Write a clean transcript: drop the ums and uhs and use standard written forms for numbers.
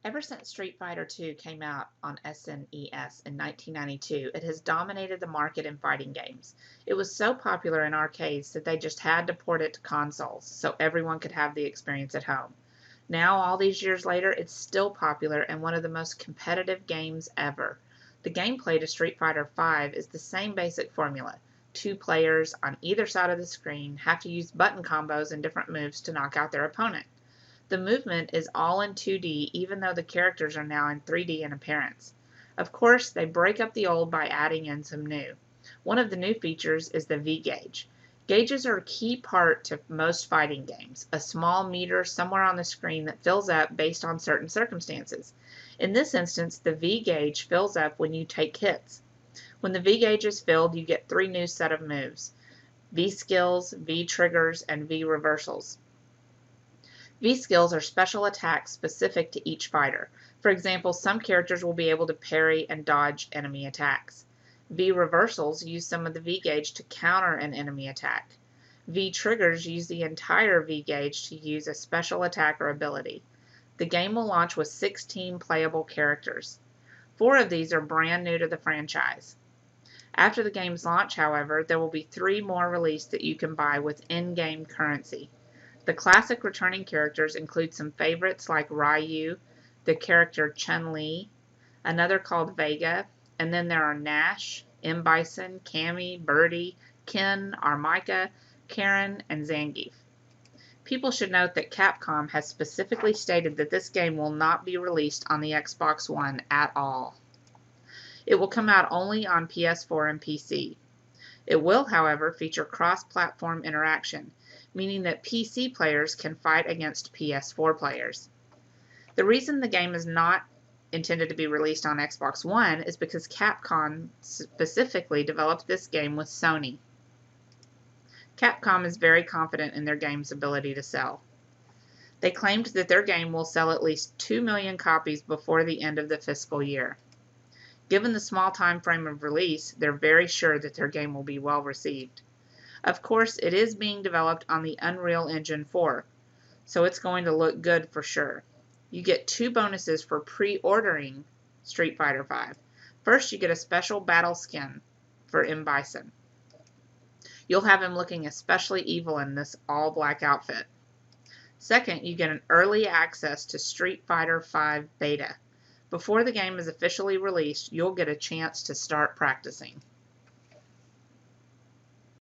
Ever since Street Fighter II came out on SNES in 1992, it has dominated the market in fighting games. It was so popular in arcades that they just had to port it to consoles so everyone could have the experience at home. Now, all these years later, it's still popular and one of the most competitive games ever. The gameplay to Street Fighter V is the same basic formula. Two players on either side of the screen have to use button combos and different moves to knock out their opponent. The movement is all in 2D even though the characters are now in 3D in appearance. Of course, they break up the old by adding in some new. One of the new features is the V-gauge. Gauges are a key part to most fighting games, a small meter somewhere on the screen that fills up based on certain circumstances. In this instance, the V-gauge fills up when you take hits. When the V-gauge is filled, you get three new set of moves: V-skills, V-triggers, and V-reversals. V-skills are special attacks specific to each fighter. For example, some characters will be able to parry and dodge enemy attacks. V-reversals use some of the V-gauge to counter an enemy attack. V-triggers use the entire V-gauge to use a special attack or ability. The game will launch with 16 playable characters. 4 of these are brand new to the franchise. After the game's launch, however, there will be 3 more released that you can buy with in-game currency. The classic returning characters include some favorites like Ryu, the character Chun-Li, another called Vega, and then there are Nash, M. Bison, Cammy, Birdie, Ken, Armika, Karen, and Zangief. People should note that Capcom has specifically stated that this game will not be released on the Xbox One at all. It will come out only on PS4 and PC. It will, however, feature cross-platform interaction, meaning that PC players can fight against PS4 players. The reason the game is not intended to be released on Xbox One is because Capcom specifically developed this game with Sony. Capcom is very confident in their game's ability to sell. They claimed that their game will sell at least 2 million copies before the end of the fiscal year. Given the small time frame of release, they're very sure that their game will be well received. Of course, it is being developed on the Unreal Engine 4, so it's going to look good for sure. You get 2 bonuses for pre-ordering Street Fighter V. First, you get a special battle skin for M. Bison. You'll have him looking especially evil in this all-black outfit. Second, you get an early access to Street Fighter V Beta. Before the game is officially released, you'll get a chance to start practicing.